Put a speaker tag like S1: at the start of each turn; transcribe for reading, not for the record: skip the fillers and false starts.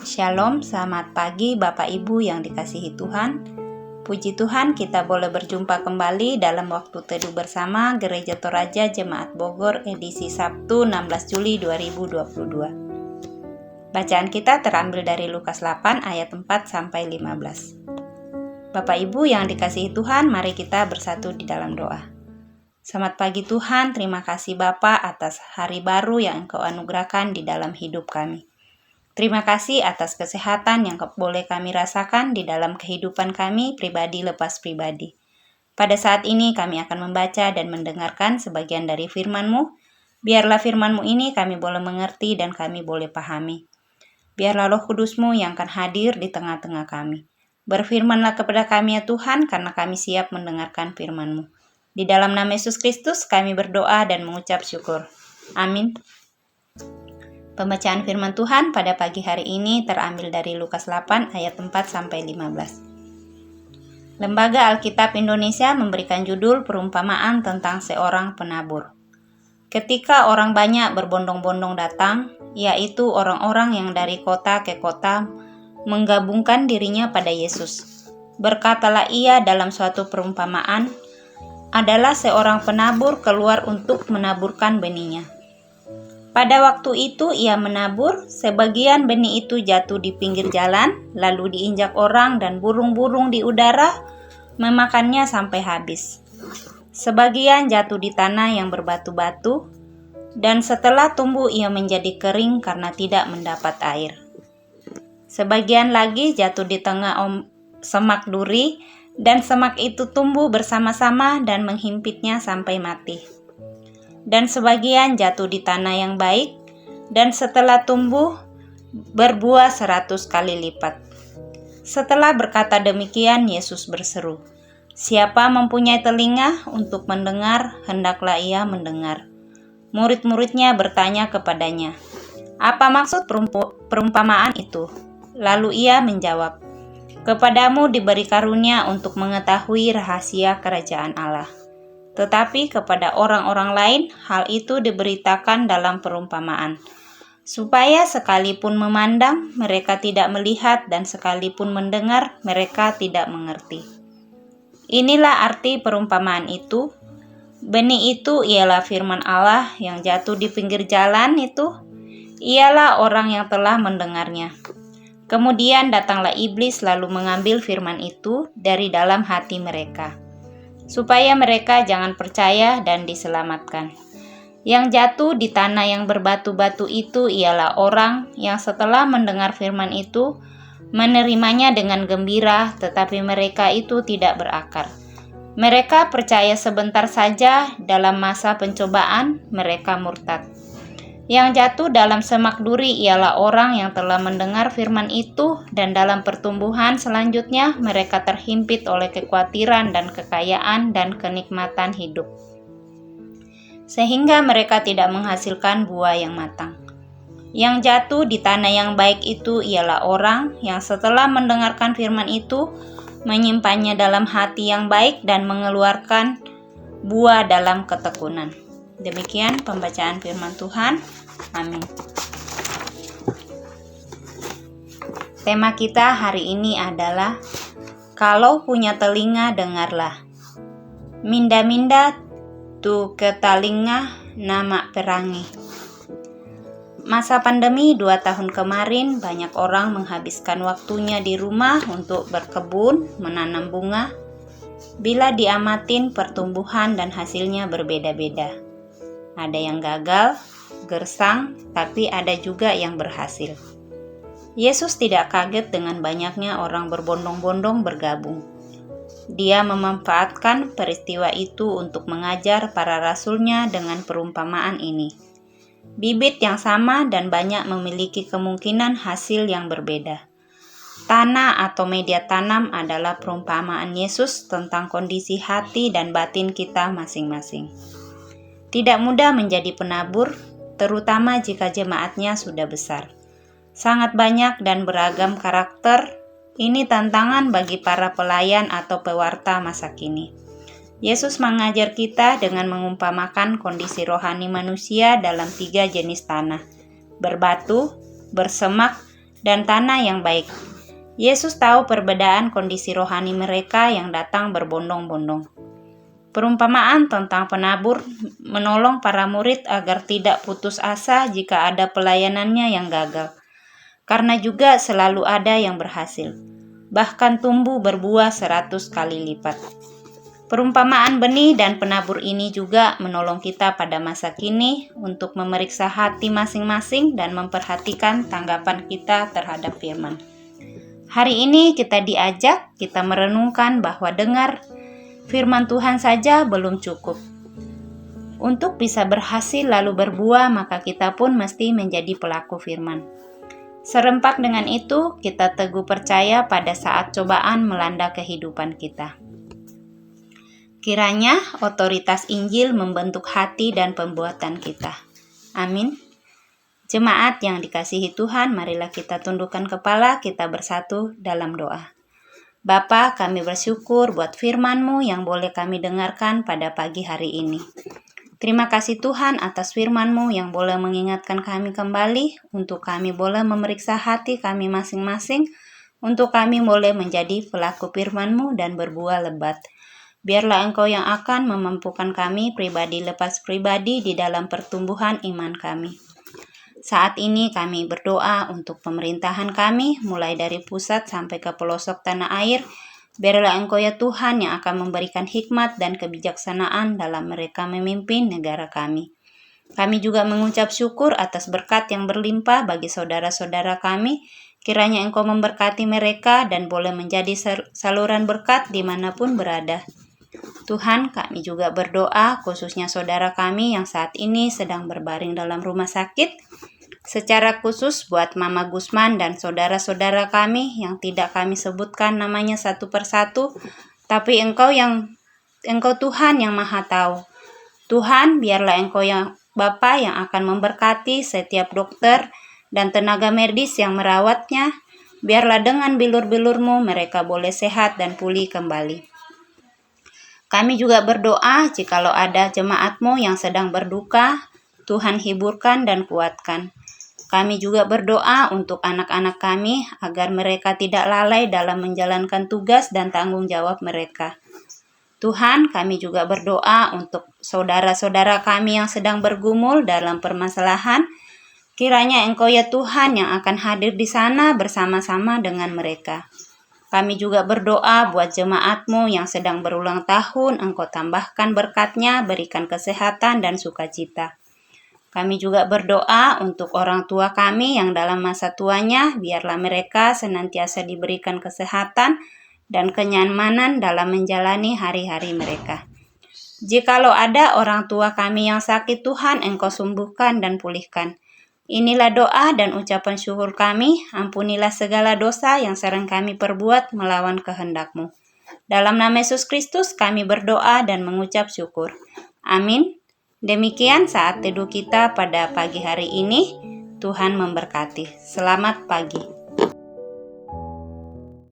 S1: Shalom, selamat pagi Bapak Ibu yang dikasihi Tuhan. Puji Tuhan kita boleh berjumpa kembali dalam waktu teduh bersama Gereja Toraja Jemaat Bogor edisi Sabtu 16 Juli 2022. Bacaan kita terambil dari Lukas 8 ayat 4-15. Bapak Ibu yang dikasihi Tuhan, mari kita bersatu di dalam doa. Selamat pagi Tuhan, terima kasih Bapa atas hari baru yang Engkau anugerahkan di dalam hidup kami. Terima kasih atas kesehatan yang boleh kami rasakan di dalam kehidupan kami pribadi lepas pribadi. Pada saat ini kami akan membaca dan mendengarkan sebagian dari firman-Mu. Biarlah firman-Mu ini kami boleh mengerti dan kami boleh pahami. Biarlah Roh Kudus-Mu yang akan hadir di tengah-tengah kami. Berfirmanlah kepada kami ya Tuhan, karena kami siap mendengarkan firman-Mu. Di dalam nama Yesus Kristus kami berdoa dan mengucap syukur. Amin. Pembacaan firman Tuhan pada pagi hari ini terambil dari Lukas 8 ayat 4-15. Lembaga Alkitab Indonesia memberikan judul perumpamaan tentang seorang penabur. Ketika orang banyak berbondong-bondong datang, yaitu orang-orang yang dari kota ke kota menggabungkan dirinya pada Yesus. Berkatalah ia dalam suatu perumpamaan, adalah seorang penabur keluar untuk menaburkan benihnya. Pada waktu itu ia menabur, sebagian benih itu jatuh di pinggir jalan, lalu diinjak orang dan burung-burung di udara, memakannya sampai habis. Sebagian jatuh di tanah yang berbatu-batu, dan setelah tumbuh ia menjadi kering karena tidak mendapat air. Sebagian lagi jatuh di tengah semak duri, dan semak itu tumbuh bersama-sama dan menghimpitnya sampai mati. Dan sebagian jatuh di tanah yang baik, dan setelah tumbuh, berbuah 100 kali lipat. Setelah berkata demikian, Yesus berseru, "Siapa mempunyai telinga untuk mendengar, hendaklah ia mendengar." Murid-muridnya bertanya kepadanya, "Apa maksud perumpamaan itu?" Lalu ia menjawab, "Kepadamu diberi karunia untuk mengetahui rahasia kerajaan Allah. Tetapi kepada orang-orang lain, hal itu diberitakan dalam perumpamaan, supaya sekalipun memandang, mereka tidak melihat, dan sekalipun mendengar, mereka tidak mengerti." Inilah arti perumpamaan itu. Benih itu ialah firman Allah yang jatuh di pinggir jalan itu, ialah orang yang telah mendengarnya. Kemudian datanglah iblis lalu mengambil firman itu dari dalam hati mereka, supaya mereka jangan percaya dan diselamatkan. Yang jatuh di tanah yang berbatu-batu itu ialah orang yang setelah mendengar firman itu, menerimanya dengan gembira, tetapi mereka itu tidak berakar. Mereka percaya sebentar saja, dalam masa pencobaan mereka murtad. Yang jatuh dalam semak duri ialah orang yang telah mendengar firman itu, dan dalam pertumbuhan selanjutnya mereka terhimpit oleh kekhawatiran dan kekayaan dan kenikmatan hidup, sehingga mereka tidak menghasilkan buah yang matang. Yang jatuh di tanah yang baik itu ialah orang yang setelah mendengarkan firman itu, menyimpannya dalam hati yang baik dan mengeluarkan buah dalam ketekunan. Demikian pembacaan firman Tuhan. Amin. Tema kita hari ini adalah kalau punya telinga dengarlah. Minda-minda tu ke telinga nama perangi. Masa pandemi 2 tahun kemarin, banyak orang menghabiskan waktunya di rumah untuk berkebun, menanam bunga. Bila diamatin, pertumbuhan dan hasilnya berbeda-beda. Ada yang gagal, gersang, tapi ada juga yang berhasil. Yesus tidak kaget dengan banyaknya orang berbondong-bondong bergabung. Dia memanfaatkan peristiwa itu untuk mengajar para rasulnya dengan perumpamaan ini. Bibit yang sama dan banyak memiliki kemungkinan hasil yang berbeda. Tanah atau media tanam adalah perumpamaan Yesus tentang kondisi hati dan batin kita masing-masing. Tidak mudah menjadi penabur, terutama jika jemaatnya sudah besar. Sangat banyak dan beragam karakter. Ini tantangan bagi para pelayan atau pewarta masa kini. Yesus mengajar kita dengan mengumpamakan kondisi rohani manusia dalam 3 jenis tanah: berbatu, bersemak, dan tanah yang baik. Yesus tahu perbedaan kondisi rohani mereka yang datang berbondong-bondong. Perumpamaan tentang penabur menolong para murid agar tidak putus asa jika ada pelayanannya yang gagal. Karena juga selalu ada yang berhasil, bahkan tumbuh berbuah 100 kali lipat. Perumpamaan benih dan penabur ini juga menolong kita pada masa kini untuk memeriksa hati masing-masing dan memperhatikan tanggapan kita terhadap firman. Hari ini kita merenungkan bahwa dengar firman Tuhan saja belum cukup. Untuk bisa berhasil lalu berbuah, maka kita pun mesti menjadi pelaku firman. Serempak dengan itu, kita teguh percaya pada saat cobaan melanda kehidupan kita. Kiranya otoritas Injil membentuk hati dan pembuatan kita. Amin. Jemaat yang dikasihi Tuhan, marilah kita tundukkan kepala, kita bersatu dalam doa. Bapa, kami bersyukur buat firman-Mu yang boleh kami dengarkan pada pagi hari ini. Terima kasih Tuhan atas firman-Mu yang boleh mengingatkan kami kembali, untuk kami boleh memeriksa hati kami masing-masing, untuk kami boleh menjadi pelaku firman-Mu dan berbuah lebat. Biarlah Engkau yang akan memampukan kami pribadi lepas pribadi di dalam pertumbuhan iman kami. Saat ini kami berdoa untuk pemerintahan kami, mulai dari pusat sampai ke pelosok tanah air. Biarlah Engkau ya Tuhan yang akan memberikan hikmat dan kebijaksanaan dalam mereka memimpin negara kami. Kami juga mengucap syukur atas berkat yang berlimpah bagi saudara-saudara kami. Kiranya Engkau memberkati mereka dan boleh menjadi saluran berkat dimanapun berada. Tuhan, kami juga berdoa khususnya saudara kami yang saat ini sedang berbaring dalam rumah sakit. Secara khusus buat Mama Gusman dan saudara-saudara kami yang tidak kami sebutkan namanya satu persatu, tapi Engkau Tuhan yang Maha Tahu. Tuhan, biarlah Engkau yang Bapa yang akan memberkati setiap dokter dan tenaga medis yang merawatnya. Biarlah dengan bilur-bilur-Mu mereka boleh sehat dan pulih kembali. Kami juga berdoa jikalau ada jemaat-Mu yang sedang berduka, Tuhan hiburkan dan kuatkan. Kami juga berdoa untuk anak-anak kami agar mereka tidak lalai dalam menjalankan tugas dan tanggung jawab mereka. Tuhan, kami juga berdoa untuk saudara-saudara kami yang sedang bergumul dalam permasalahan. Kiranya Engkau ya Tuhan yang akan hadir di sana bersama-sama dengan mereka. Kami juga berdoa buat jemaat-Mu yang sedang berulang tahun, Engkau tambahkan berkat-Nya, berikan kesehatan dan sukacita. Kami juga berdoa untuk orang tua kami yang dalam masa tuanya, biarlah mereka senantiasa diberikan kesehatan dan kenyamanan dalam menjalani hari-hari mereka. Jikalau ada orang tua kami yang sakit, Tuhan, Engkau sembuhkan dan pulihkan. Inilah doa dan ucapan syukur kami, ampunilah segala dosa yang sering kami perbuat melawan kehendak-Mu. Dalam nama Yesus Kristus kami berdoa dan mengucap syukur. Amin. Demikian saat teduh kita pada pagi hari ini. Tuhan memberkati. Selamat pagi.